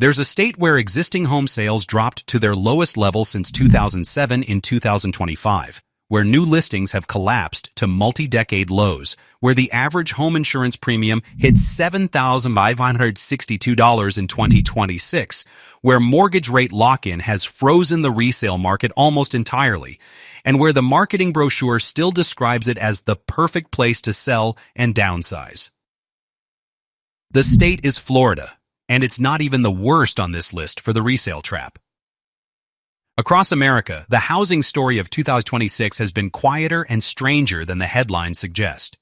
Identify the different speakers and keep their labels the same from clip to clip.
Speaker 1: There's a state where existing home sales dropped to their lowest level since 2007 in 2025, where new listings have collapsed to multi-decade lows, where the average home insurance premium hit $7,562 in 2026, where mortgage rate lock-in has frozen the resale market almost entirely, and where the marketing brochure still describes it as the perfect place to sell and downsize. The state is Florida, and it's not even the worst on this list for the resale trap. Across America, the housing story of 2026 has been quieter and stranger than the headlines suggest.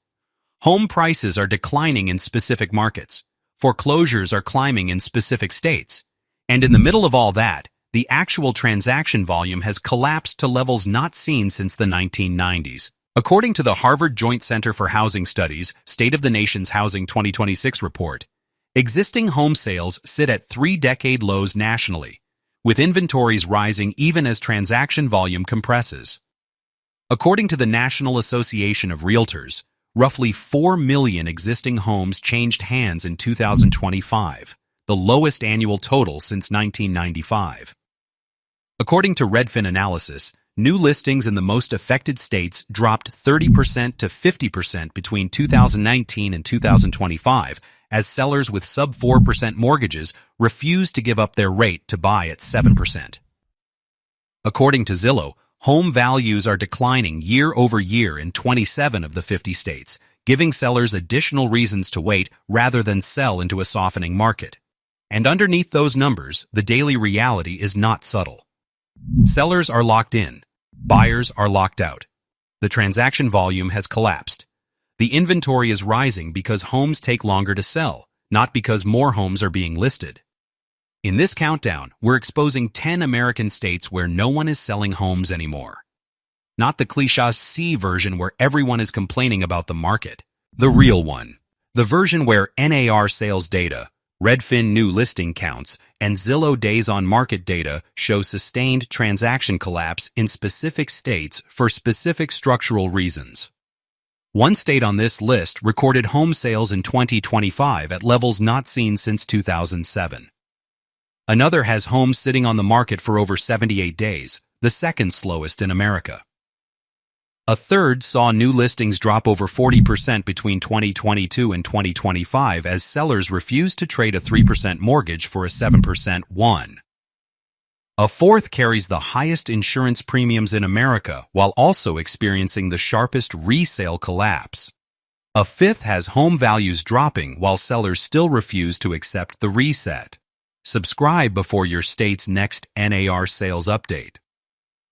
Speaker 1: Home prices are declining in specific markets. Foreclosures are climbing in specific states. And in the middle of all that, the actual transaction volume has collapsed to levels not seen since the 1990s. According to the Harvard Joint Center for Housing Studies' State of the Nation's Housing 2026 report, existing home sales sit at three-decade lows nationally, with inventories rising even as transaction volume compresses. According to the National Association of Realtors, roughly 4 million existing homes changed hands in 2025, the lowest annual total since 1995. According to Redfin analysis, new listings in the most affected states dropped 30% to 50% between 2019 and 2025, as sellers with sub-4% mortgages refused to give up their rate to buy at 7%. According to Zillow, home values are declining year over year in 27 of the 50 states, giving sellers additional reasons to wait rather than sell into a softening market. And underneath those numbers, the daily reality is not subtle. Sellers are locked in. Buyers are locked out. The transaction volume has collapsed. The inventory is rising because homes take longer to sell, not because more homes are being listed. In this countdown, we're exposing 10 American states where no one is selling homes anymore. Not the cliché C version where everyone is complaining about the market. The real one. The version where NAR sales data, Redfin new listing counts, and Zillow days on market data show sustained transaction collapse in specific states for specific structural reasons. One state on this list recorded home sales in 2025 at levels not seen since 2007. Another has homes sitting on the market for over 78 days, the second slowest in America. A third saw new listings drop over 40% between 2022 and 2025 as sellers refused to trade a 3% mortgage for a 7% one. A fourth carries the highest insurance premiums in America while also experiencing the sharpest resale collapse. A fifth has home values dropping while sellers still refuse to accept the reset. Subscribe before your state's next NAR sales update.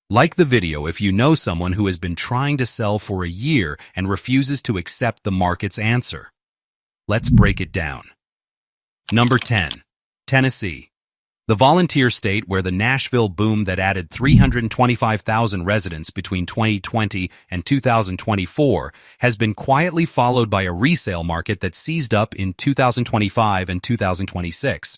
Speaker 1: Like the video if you know someone who has been trying to sell for a year and refuses to accept the market's answer. Let's break it down. Number 10. Tennessee. The volunteer state where the Nashville boom that added 325,000 residents between 2020 and 2024 has been quietly followed by a resale market that seized up in 2025 and 2026.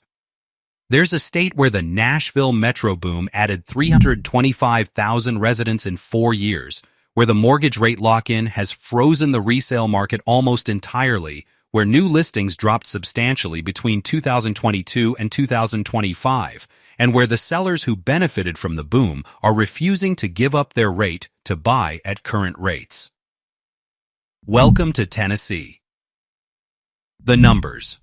Speaker 1: There's a state where the Nashville metro boom added 325,000 residents in 4 years, where the mortgage rate lock-in has frozen the resale market almost entirely, where new listings dropped substantially between 2022 and 2025, and where the sellers who benefited from the boom are refusing to give up their rate to buy at current rates. Welcome to Tennessee. The numbers.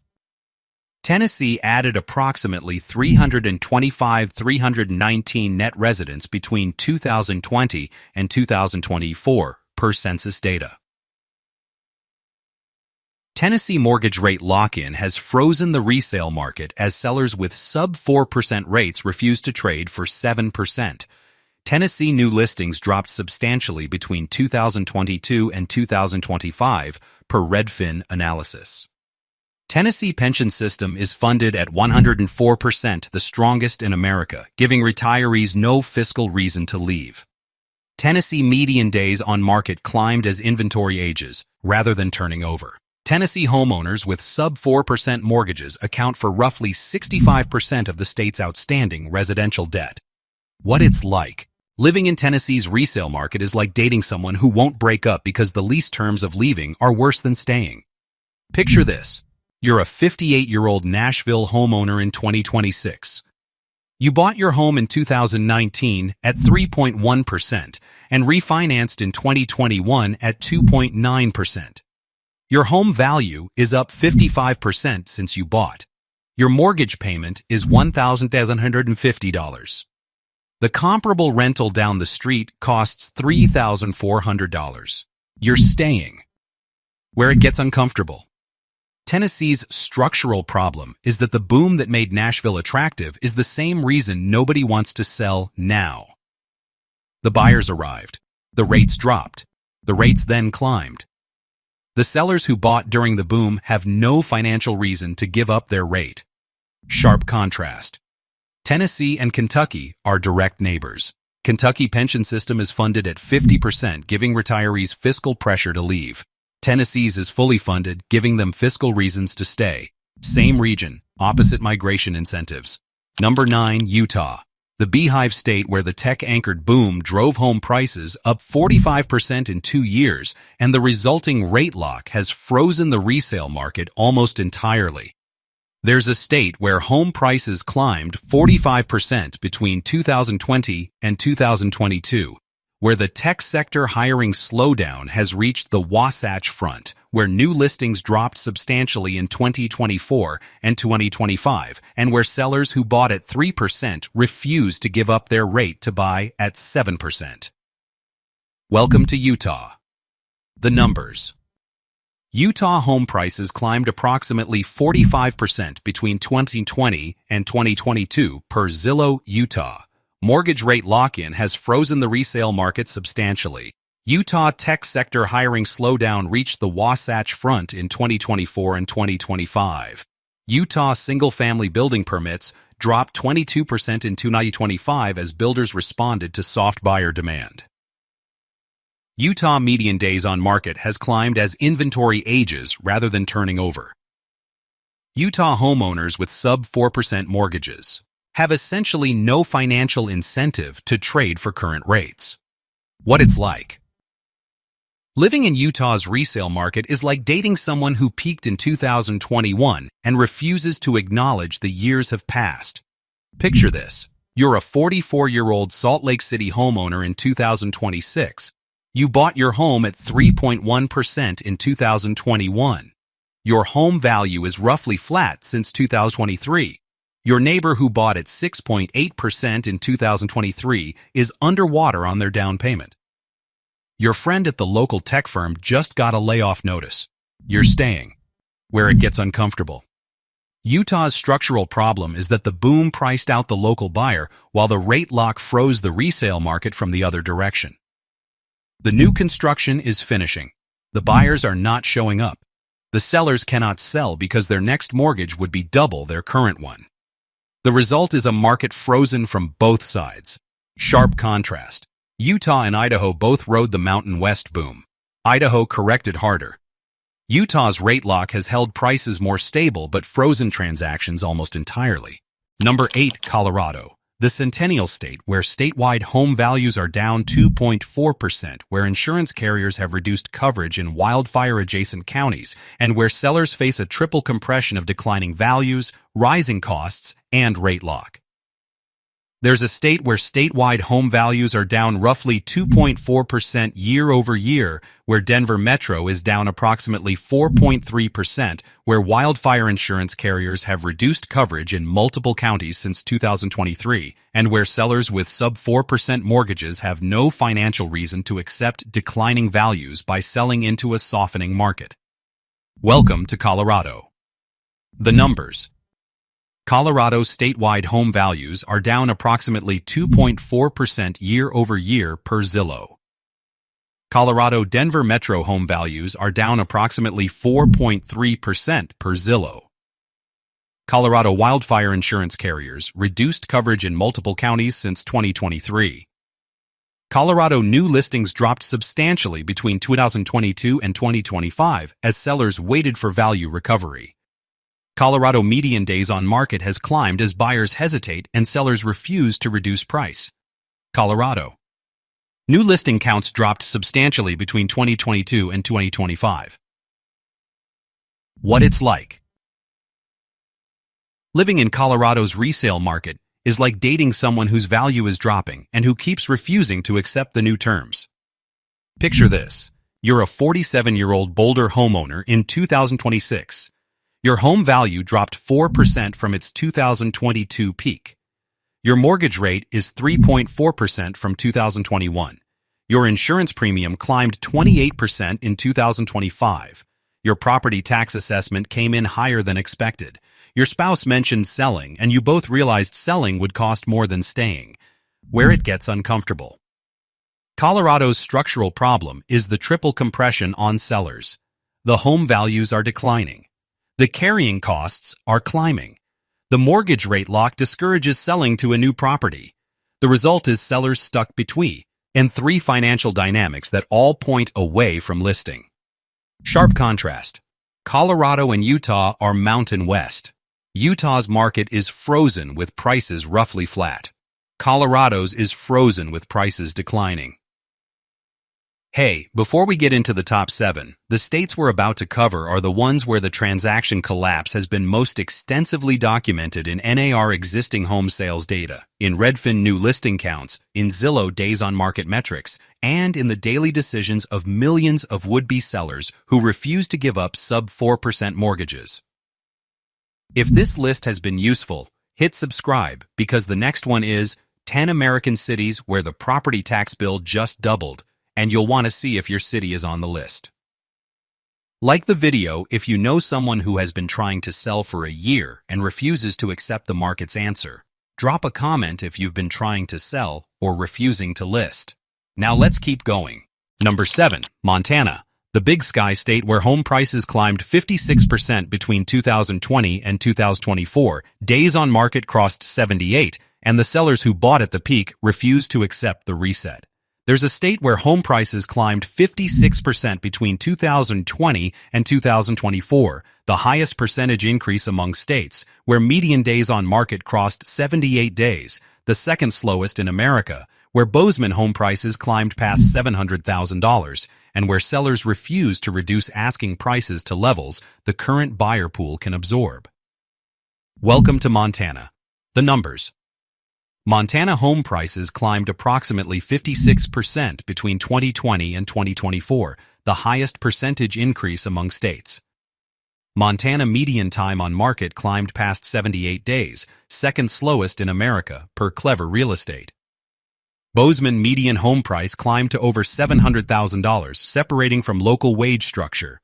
Speaker 1: Tennessee added approximately 319 net residents between 2020 and 2024, per census data. Tennessee mortgage rate lock-in has frozen the resale market as sellers with sub-4% rates refuse to trade for 7%. Tennessee new listings dropped substantially between 2022 and 2025, per Redfin analysis. Tennessee pension system is funded at 104%, the strongest in America, giving retirees no fiscal reason to leave. Tennessee median days on market climbed as inventory ages, rather than turning over. Tennessee homeowners with sub-4% mortgages account for roughly 65% of the state's outstanding residential debt. What it's like. Living in Tennessee's resale market is like dating someone who won't break up because the lease terms of leaving are worse than staying. Picture this. You're a 58-year-old Nashville homeowner in 2026. You bought your home in 2019 at 3.1% and refinanced in 2021 at 2.9%. Your home value is up 55% since you bought. Your mortgage payment is $1,750. The comparable rental down the street costs $3,400. You're staying. Where it gets uncomfortable. Tennessee's structural problem is that the boom that made Nashville attractive is the same reason nobody wants to sell now. The buyers arrived. The rates dropped. The rates then climbed. The sellers who bought during the boom have no financial reason to give up their rate. Sharp contrast. Tennessee and Kentucky are direct neighbors. Kentucky pension system is funded at 50%, giving retirees fiscal pressure to leave. Tennessee's is fully funded, giving them fiscal reasons to stay. Same region, opposite migration incentives. Number 9, Utah. The beehive state where the tech-anchored boom drove home prices up 45% in 2 years, and the resulting rate lock has frozen the resale market almost entirely. There's a state where home prices climbed 45% between 2020 and 2022. Where the tech sector hiring slowdown has reached the Wasatch Front, where new listings dropped substantially in 2024 and 2025, and where sellers who bought at 3% refuse to give up their rate to buy at 7%. Welcome to Utah. The numbers. Utah home prices climbed approximately 45% between 2020 and 2022 per Zillow, Utah. Mortgage rate lock-in has frozen the resale market substantially. Utah tech sector hiring slowdown reached the Wasatch Front in 2024 and 2025. Utah single-family building permits dropped 22% in 2025 as builders responded to soft buyer demand. Utah median days on market has climbed as inventory ages rather than turning over. Utah homeowners with sub-4% mortgages have essentially no financial incentive to trade for current rates. What it's like. Living in Utah's resale market is like dating someone who peaked in 2021 and refuses to acknowledge the years have passed. Picture this. You're a 44-year-old Salt Lake City homeowner in 2026. You bought your home at 3.1% in 2021. Your home value is roughly flat since 2023. Your neighbor who bought at 6.8% in 2023 is underwater on their down payment. Your friend at the local tech firm just got a layoff notice. You're staying. Where it gets uncomfortable. Utah's structural problem is that the boom priced out the local buyer while the rate lock froze the resale market from the other direction. The new construction is finishing. The buyers are not showing up. The sellers cannot sell because their next mortgage would be double their current one. The result is a market frozen from both sides. Sharp contrast. Utah and Idaho both rode the Mountain West boom. Idaho corrected harder. Utah's rate lock has held prices more stable but frozen transactions almost entirely. Number 8, Colorado. The Centennial State, where statewide home values are down 2.4%, where insurance carriers have reduced coverage in wildfire-adjacent counties, and where sellers face a triple compression of declining values, rising costs, and rate lock. There's a state where statewide home values are down roughly 2.4% year over year, where Denver Metro is down approximately 4.3%, where wildfire insurance carriers have reduced coverage in multiple counties since 2023, and where sellers with sub-4% mortgages have no financial reason to accept declining values by selling into a softening market. Welcome to Colorado. The numbers. Colorado statewide home values are down approximately 2.4% year over year per Zillow. Colorado Denver Metro home values are down approximately 4.3% per Zillow. Colorado wildfire insurance carriers reduced coverage in multiple counties since 2023. Colorado new listings dropped substantially between 2022 and 2025 as sellers waited for value recovery. Colorado median days on market has climbed as buyers hesitate and sellers refuse to reduce price. Colorado. New listing counts dropped substantially between 2022 and 2025. What it's like. Living in Colorado's resale market is like dating someone whose value is dropping and who keeps refusing to accept the new terms. Picture this. You're a 47-year-old Boulder homeowner in 2026. Your home value dropped 4% from its 2022 peak. Your mortgage rate is 3.4% from 2021. Your insurance premium climbed 28% in 2025. Your property tax assessment came in higher than expected. Your spouse mentioned selling, and you both realized selling would cost more than staying. Where it gets uncomfortable. Colorado's structural problem is the triple compression on sellers. The home values are declining. The carrying costs are climbing. The mortgage rate lock discourages selling to a new property. The result is sellers stuck between and three financial dynamics that all point away from listing. Sharp contrast. Colorado and Utah are Mountain West. Utah's market is frozen with prices roughly flat. Colorado's is frozen with prices declining. Hey, before we get into the top 7, the states we're about to cover are the ones where the transaction collapse has been most extensively documented in NAR existing home sales data, in Redfin new listing counts, in Zillow days on market metrics, and in the daily decisions of millions of would-be sellers who refuse to give up sub-4% mortgages. If this list has been useful, hit subscribe because the next one is 10 American cities where the property tax bill just doubled, and you'll want to see if your city is on the list. Like the video if you know someone who has been trying to sell for a year and refuses to accept the market's answer. Drop a comment if you've been trying to sell or refusing to list. Now let's keep going. Number 7, Montana, the Big Sky state where home prices climbed 56% between 2020 and 2024. Days on market crossed 78, and the sellers who bought at the peak refused to accept the reset. There's a state where home prices climbed 56% between 2020 and 2024, the highest percentage increase among states, where median days on market crossed 78 days, the second slowest in America, where Bozeman home prices climbed past $700,000, and where sellers refuse to reduce asking prices to levels the current buyer pool can absorb. Welcome to Montana. The numbers. Montana home prices climbed approximately 56% between 2020 and 2024, the highest percentage increase among states. Montana median time on market climbed past 78 days, second slowest in America, per Clever Real Estate. Bozeman median home price climbed to over $700,000, separating from local wage structure.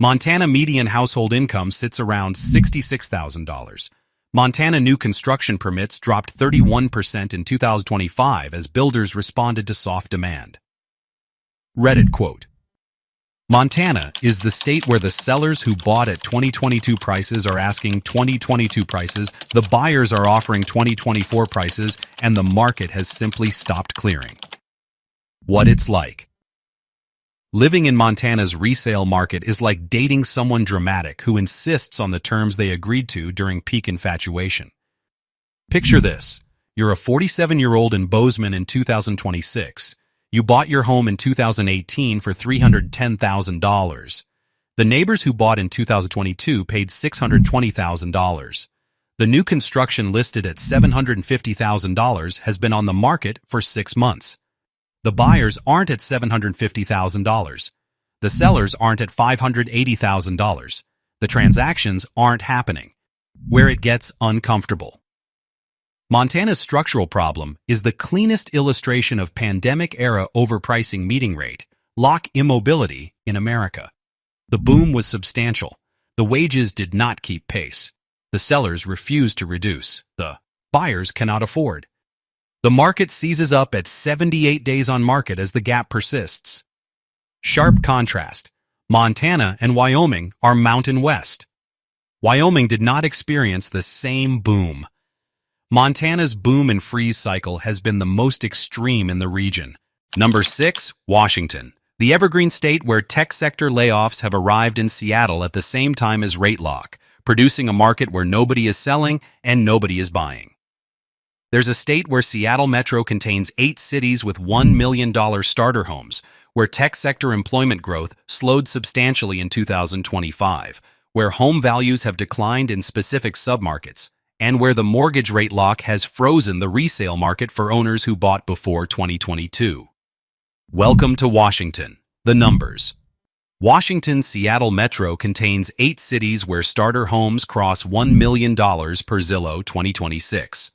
Speaker 1: Montana median household income sits around $66,000. Montana new construction permits dropped 31% in 2025 as builders responded to soft demand. Reddit quote: Montana is the state where the sellers who bought at 2022 prices are asking 2022 prices, the buyers are offering 2024 prices, and the market has simply stopped clearing. What it's like. Living in Montana's resale market is like dating someone dramatic who insists on the terms they agreed to during peak infatuation. Picture this. You're a 47-year-old in Bozeman in 2026. You bought your home in 2018 for $310,000. The neighbors who bought in 2022 paid $620,000. The new construction listed at $750,000 has been on the market for 6 months. The buyers aren't at $750,000. The sellers aren't at $580,000. The transactions aren't happening. Where it gets uncomfortable. Montana's structural problem is the cleanest illustration of pandemic-era overpricing meeting rate, lock immobility in America. The boom was substantial. The wages did not keep pace. The sellers refused to reduce. The buyers cannot afford. The market seizes up at 78 days on market as the gap persists. Sharp contrast. Montana and Wyoming are Mountain West. Wyoming did not experience the same boom. Montana's boom and freeze cycle has been the most extreme in the region. Number 6, Washington, the evergreen state where tech sector layoffs have arrived in Seattle at the same time as rate lock, producing a market where nobody is selling and nobody is buying. There's a state where Seattle Metro contains 8 cities with $1 million starter homes, where tech sector employment growth slowed substantially in 2025, where home values have declined in specific submarkets, and where the mortgage rate lock has frozen the resale market for owners who bought before 2022. Welcome to Washington. The numbers. Washington's Seattle Metro contains 8 cities where starter homes cross $1 million per Zillow 2026.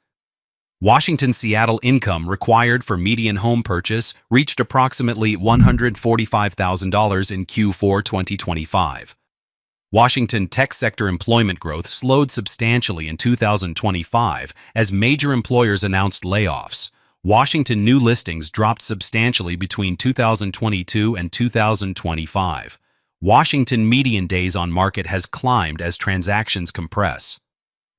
Speaker 1: Washington's Seattle income required for median home purchase reached approximately $145,000 in Q4 2025. Washington tech sector employment growth slowed substantially in 2025 as major employers announced layoffs. Washington new listings dropped substantially between 2022 and 2025. Washington median days on market has climbed as transactions compress.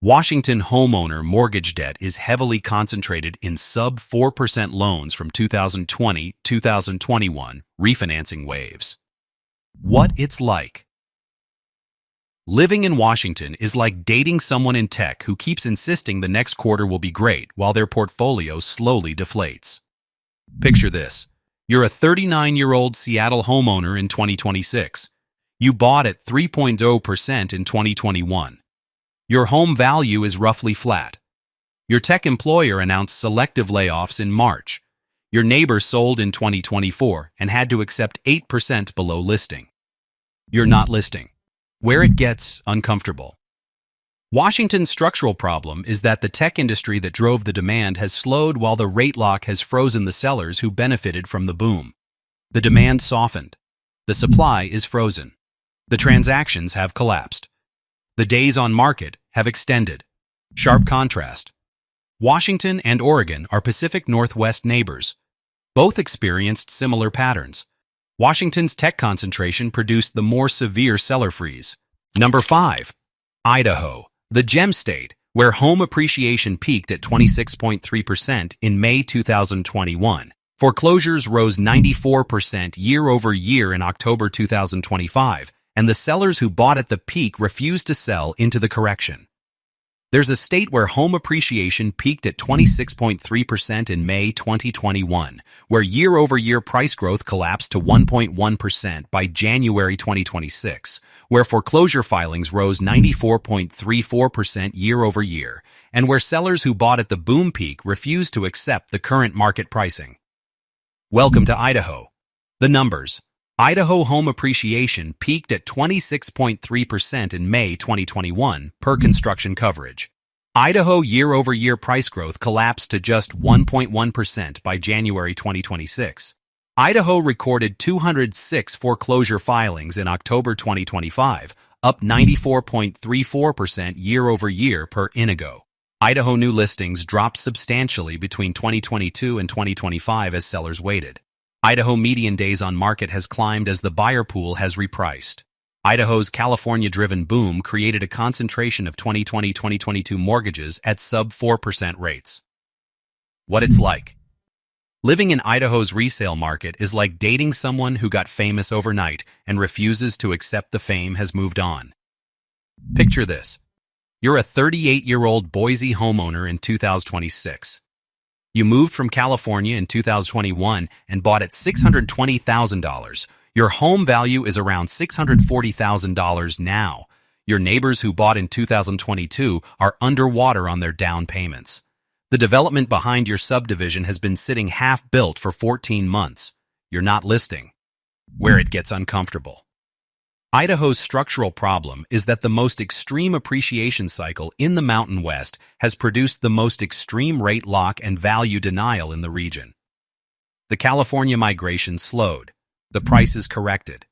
Speaker 1: Washington homeowner mortgage debt is heavily concentrated in sub-4% loans from 2020-2021 refinancing waves. What it's like. Living in Washington is like dating someone in tech who keeps insisting the next quarter will be great while their portfolio slowly deflates. Picture this. You're a 39-year-old Seattle homeowner in 2026. You bought at 3.0% in 2021. Your home value is roughly flat. Your tech employer announced selective layoffs in March. Your neighbor sold in 2024 and had to accept 8% below listing. You're not listing. Where it gets uncomfortable. Washington's structural problem is that the tech industry that drove the demand has slowed while the rate lock has frozen the sellers who benefited from the boom. The demand softened. The supply is frozen. The transactions have collapsed. The days on market have extended. Sharp contrast. Washington and Oregon are Pacific Northwest neighbors. Both experienced similar patterns. Washington's tech concentration produced the more severe seller freeze. Number 5. Idaho, the gem state, where home appreciation peaked at 26.3% in May 2021. Foreclosures rose 94% year-over-year in October 2025, and the sellers who bought at the peak refused to sell into the correction. There's a state where home appreciation peaked at 26.3% in May 2021, where year-over-year price growth collapsed to 1.1% by January 2026, where foreclosure filings rose 94.34% year-over-year, and where sellers who bought at the boom peak refused to accept the current market pricing. Welcome to Idaho. The numbers. Idaho home appreciation peaked at 26.3% in May 2021 per construction coverage. Idaho year-over-year price growth collapsed to just 1.1% by January 2026. Idaho recorded 206 foreclosure filings in October 2025, up 94.34% year-over-year per Inigo. Idaho new listings dropped substantially between 2022 and 2025 as sellers waited. Idaho median days on market has climbed as the buyer pool has repriced. Idaho's California-driven boom created a concentration of 2020-2022 mortgages at sub-4% rates. What it's like. Living in Idaho's resale market is like dating someone who got famous overnight and refuses to accept the fame has moved on. Picture this. You're a 38-year-old Boise homeowner in 2026. You moved from California in 2021 and bought at $620,000. Your home value is around $640,000 now. Your neighbors who bought in 2022 are underwater on their down payments. The development behind your subdivision has been sitting half-built for 14 months. You're not listing. Where it gets uncomfortable. Idaho's structural problem is that the most extreme appreciation cycle in the Mountain West has produced the most extreme rate lock and value denial in the region. The California migration slowed. The prices corrected.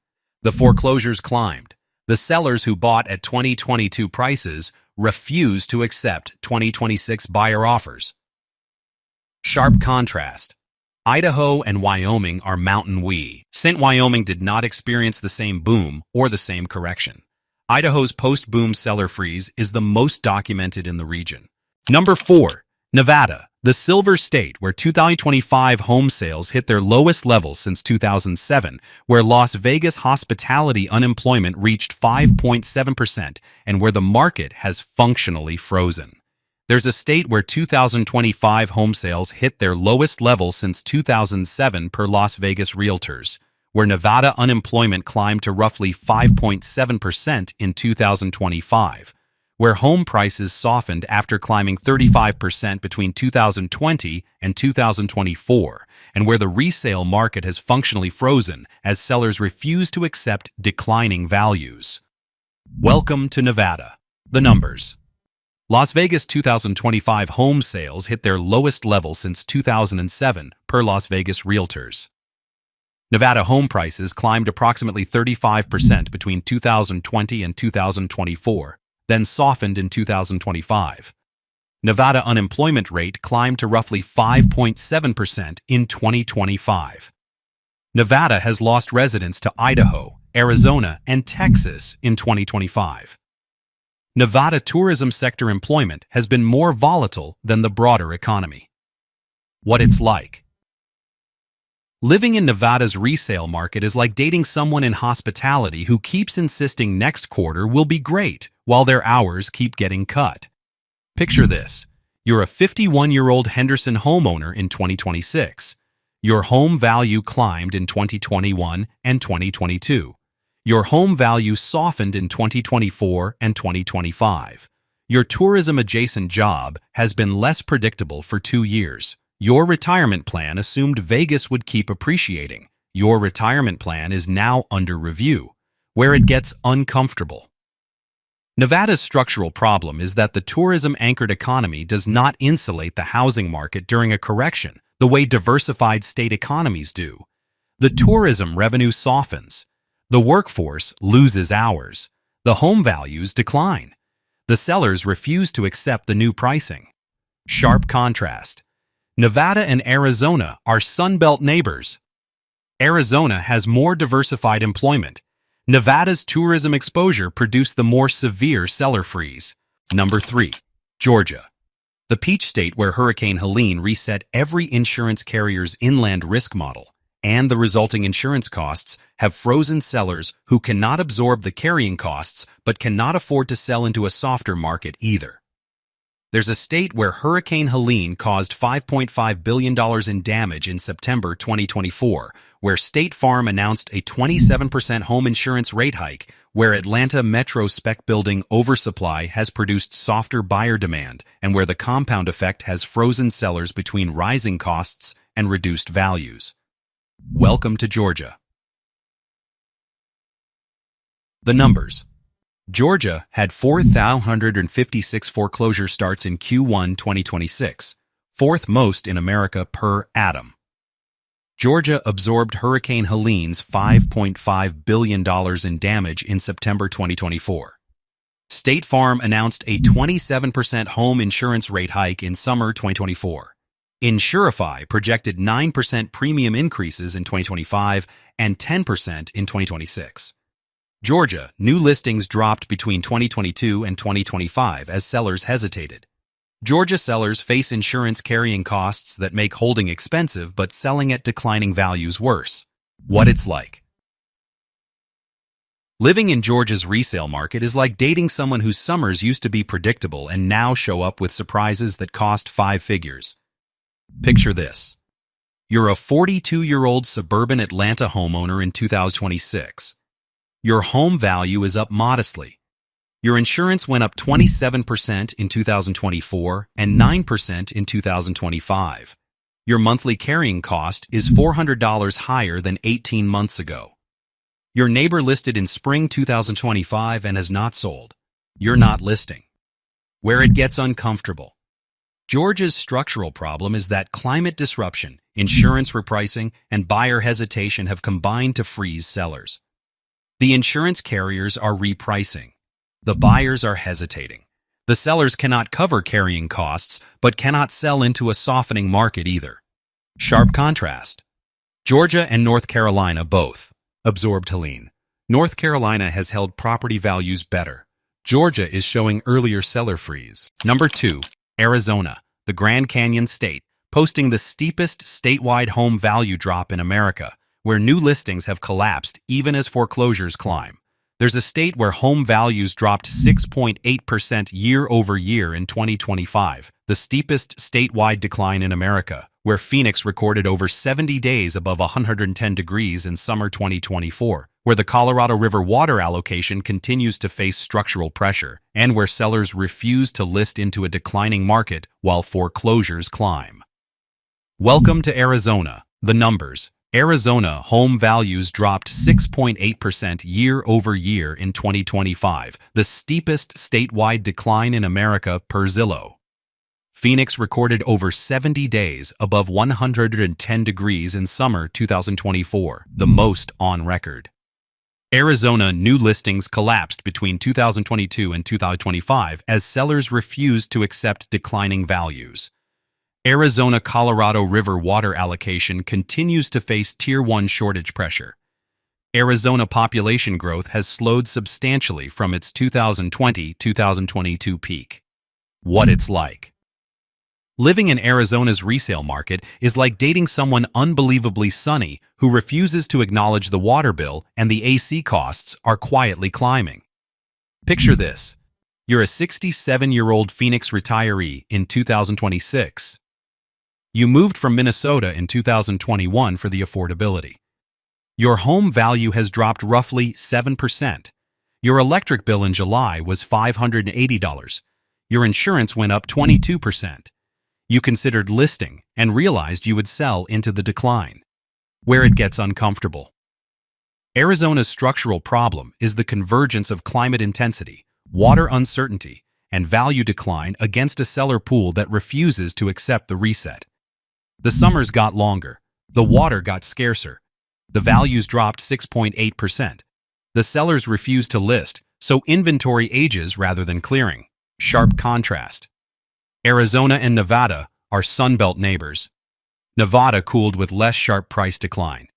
Speaker 1: The foreclosures climbed. The sellers who bought at 2022 prices refused to accept 2026 buyer offers. Sharp contrast. Idaho and Wyoming are mountain St. Wyoming did not experience the same boom or the same correction. Idaho's post-boom seller freeze is the most documented in the region. Number 4. Nevada, the silver state where 2025 home sales hit their lowest level since 2007, where Las Vegas hospitality unemployment reached 5.7% and where the market has functionally frozen. There's a state where 2025 home sales hit their lowest level since 2007 per Las Vegas realtors, where Nevada unemployment climbed to roughly 5.7% in 2025, where home prices softened after climbing 35% between 2020 and 2024, and where the resale market has functionally frozen as sellers refuse to accept declining values. Welcome to Nevada. The numbers. Las Vegas 2025 home sales hit their lowest level since 2007, per Las Vegas Realtors. Nevada home prices climbed approximately 35% between 2020 and 2024, then softened in 2025. Nevada unemployment rate climbed to roughly 5.7% in 2025. Nevada has lost residents to Idaho, Arizona, and Texas in 2025. Nevada tourism sector employment has been more volatile than the broader economy. What it's like. Living in Nevada's resale market is like dating someone in hospitality who keeps insisting next quarter will be great while their hours keep getting cut. Picture this. You're a 51-year-old Henderson homeowner in 2026. Your home value climbed in 2021 and 2022. Your home value softened in 2024 and 2025. Your tourism-adjacent job has been less predictable for 2 years. Your retirement plan assumed Vegas would keep appreciating. Your retirement plan is now under review, where it gets uncomfortable. Nevada's structural problem is that the tourism-anchored economy does not insulate the housing market during a correction the way diversified state economies do. The tourism revenue softens. The workforce loses hours. The home values decline. The sellers refuse to accept the new pricing. Sharp contrast. Nevada and Arizona are Sunbelt neighbors. Arizona has more diversified employment. Nevada's tourism exposure produced the more severe seller freeze. Number 3. Georgia. The peach state where Hurricane Helene reset every insurance carrier's inland risk model, and the resulting insurance costs have frozen sellers who cannot absorb the carrying costs but cannot afford to sell into a softer market either. There's a state where Hurricane Helene caused $5.5 billion in damage in September 2024, where State Farm announced a 27% home insurance rate hike, where Atlanta Metro spec building oversupply has produced softer buyer demand, and where the compound effect has frozen sellers between rising costs and reduced values. Welcome to Georgia. The numbers. Georgia had 4,156 foreclosure starts in Q1 2026, fourth most in America per Adam. Georgia absorbed Hurricane Helene's $5.5 billion in damage in September 2024. State Farm announced a 27% home insurance rate hike in summer 2024. Insurify projected 9% premium increases in 2025 and 10% in 2026. Georgia, new listings dropped between 2022 and 2025 as sellers hesitated. Georgia sellers face insurance carrying costs that make holding expensive but selling at declining values worse. What it's like. Living in Georgia's resale market is like dating someone whose summers used to be predictable and now show up with surprises that cost 5 figures. Picture this. You're a 42-year-old suburban Atlanta homeowner in 2026. Your home value is up modestly. Your insurance went up 27% in 2024 and 9% in 2025. Your monthly carrying cost is $400 higher than 18 months ago. Your neighbor listed in spring 2025 and has not sold. You're not listing. Where it gets uncomfortable. Georgia's structural problem is that climate disruption, insurance repricing, and buyer hesitation have combined to freeze sellers. The insurance carriers are repricing. The buyers are hesitating. The sellers cannot cover carrying costs, but cannot sell into a softening market either. Sharp contrast. Georgia and North Carolina both absorbed Helene. North Carolina has held property values better. Georgia is showing earlier seller freeze. Number 2. Arizona, the Grand Canyon state, posting the steepest statewide home value drop in America, where new listings have collapsed even as foreclosures climb. There's a state where home values dropped 6.8% year over year in 2025, the steepest statewide decline in America, where Phoenix recorded over 70 days above 110 degrees in summer 2024, where where the Colorado River water allocation continues to face structural pressure, and where sellers refuse to list into a declining market while foreclosures climb. Welcome to Arizona. The numbers. Arizona home values dropped 6.8% year-over-year in 2025, the steepest statewide decline in America per Zillow. Phoenix recorded over 70 days above 110 degrees in summer 2024, the most on record. Arizona new listings collapsed between 2022 and 2025 as sellers refused to accept declining values. Arizona-Colorado River water allocation continues to face Tier 1 shortage pressure. Arizona population growth has slowed substantially from its 2020-2022 peak. What it's like. Living in Arizona's resale market is like dating someone unbelievably sunny who refuses to acknowledge the water bill and the AC costs are quietly climbing. Picture this. You're a 67-year-old Phoenix retiree in 2026. You moved from Minnesota in 2021 for the affordability. Your home value has dropped roughly 7%. Your electric bill in July was $580. Your insurance went up 22%. You considered listing and realized you would sell into the decline. Where it gets uncomfortable. Arizona's structural problem is the convergence of climate intensity, water uncertainty, and value decline against a seller pool that refuses to accept the reset. The summers got longer. The water got scarcer. The values dropped 6.8%. The sellers refused to list, so inventory ages rather than clearing. Sharp contrast. Arizona and Nevada are Sunbelt neighbors. Nevada cooled with less sharp price decline.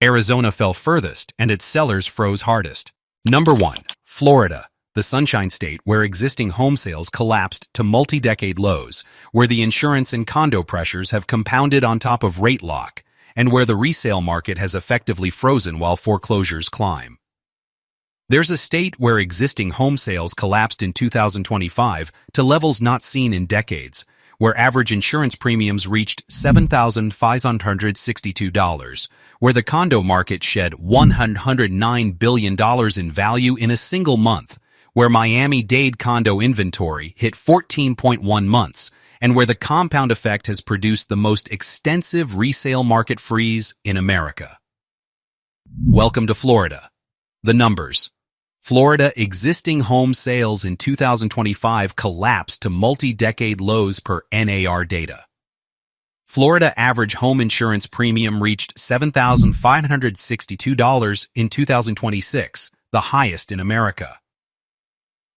Speaker 1: Arizona fell furthest, and its sellers froze hardest. Number 1. Florida, the Sunshine State where existing home sales collapsed to multi-decade lows, where the insurance and condo pressures have compounded on top of rate lock, and where the resale market has effectively frozen while foreclosures climb. There's a state where existing home sales collapsed in 2025 to levels not seen in decades, where average insurance premiums reached $7,562, where the condo market shed $109 billion in value in a single month, where Miami-Dade condo inventory hit 14.1 months, and where the compound effect has produced the most extensive resale market freeze in America. Welcome to Florida. The numbers. Florida existing home sales in 2025 collapsed to multi-decade lows per NAR data. Florida average home insurance premium reached $7,562 in 2026, the highest in America.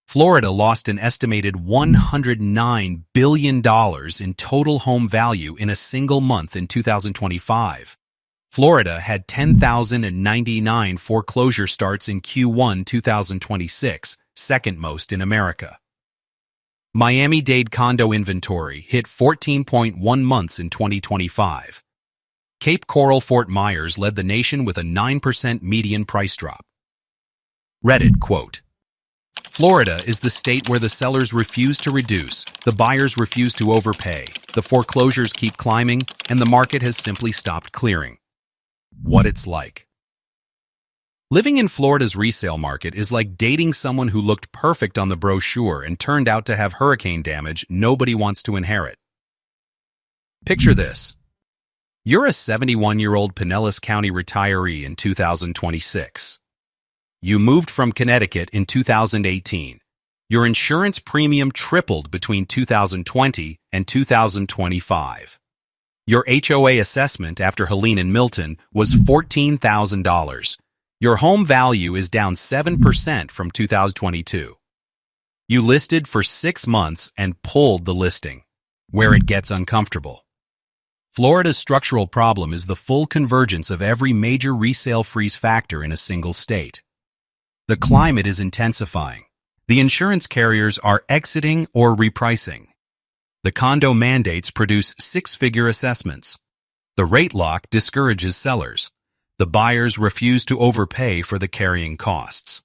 Speaker 1: Florida lost an estimated $109 billion in total home value in a single month in 2025. Florida had 10,099 foreclosure starts in Q1 2026, second most in America. Miami-Dade condo inventory hit 14.1 months in 2025. Cape Coral-Fort Myers led the nation with a 9% median price drop. Reddit quote, Florida is the state where the sellers refuse to reduce, the buyers refuse to overpay, the foreclosures keep climbing, and the market has simply stopped clearing. What it's like. Living in Florida's resale market is like dating someone who looked perfect on the brochure and turned out to have hurricane damage nobody wants to inherit. Picture this. You're a 71-year-old Pinellas County retiree in 2026. You moved from Connecticut in 2018. Your insurance premium tripled between 2020 and 2025. Your HOA assessment after Helene and Milton was $14,000. Your home value is down 7% from 2022. You listed for 6 months and pulled the listing. Where it gets uncomfortable. Florida's structural problem is the full convergence of every major resale freeze factor in a single state. The climate is intensifying. The insurance carriers are exiting or repricing. The condo mandates produce 6-figure assessments. The rate lock discourages sellers. The buyers refuse to overpay for the carrying costs.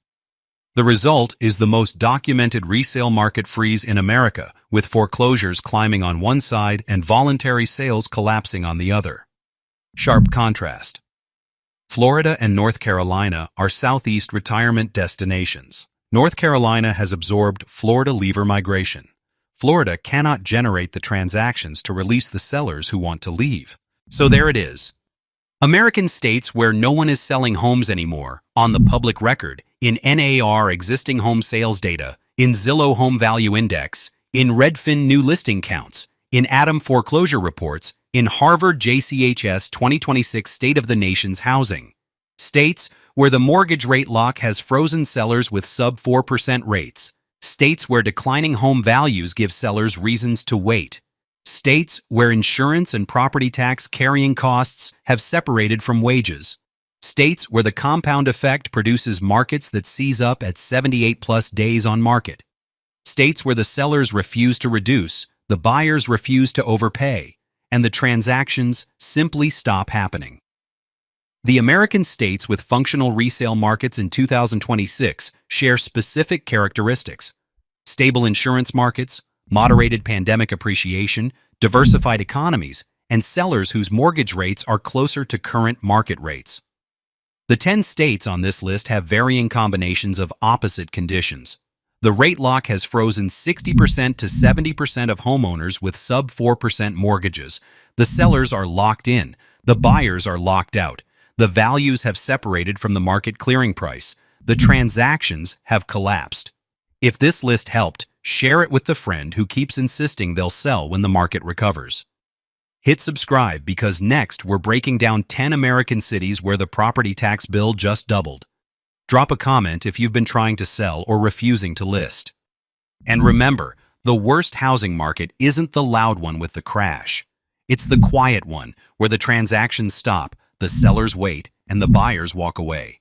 Speaker 1: The result is the most documented resale market freeze in America, with foreclosures climbing on one side and voluntary sales collapsing on the other. Sharp contrast. Florida and North Carolina are Southeast retirement destinations. North Carolina has absorbed Florida leaver migration. Florida cannot generate the transactions to release the sellers who want to leave. So there it is. American states where no one is selling homes anymore, on the public record, in NAR existing home sales data, in Zillow Home Value Index, in Redfin new listing counts, in Adam foreclosure reports, in Harvard JCHS 2026 State of the Nation's Housing. States where the mortgage rate lock has frozen sellers with sub 4% rates. States where declining home values give sellers reasons to wait. States where insurance and property tax carrying costs have separated from wages. States where the compound effect produces markets that seize up at 78+ days on market. States where the sellers refuse to reduce, the buyers refuse to overpay, and the transactions simply stop happening. The American states with functional resale markets in 2026 share specific characteristics: stable insurance markets, moderated pandemic appreciation, diversified economies, and sellers whose mortgage rates are closer to current market rates. The 10 states on this list have varying combinations of opposite conditions. The rate lock has frozen 60% to 70% of homeowners with sub 4% mortgages. The sellers are locked in. The buyers are locked out. The values have separated from the market clearing price. The transactions have collapsed. If this list helped, share it with the friend who keeps insisting they'll sell when the market recovers. Hit subscribe because next we're breaking down 10 American cities where the property tax bill just doubled. Drop a comment if you've been trying to sell or refusing to list. And remember, the worst housing market isn't the loud one with the crash. It's the quiet one where the transactions stop, the sellers wait, and the buyers walk away.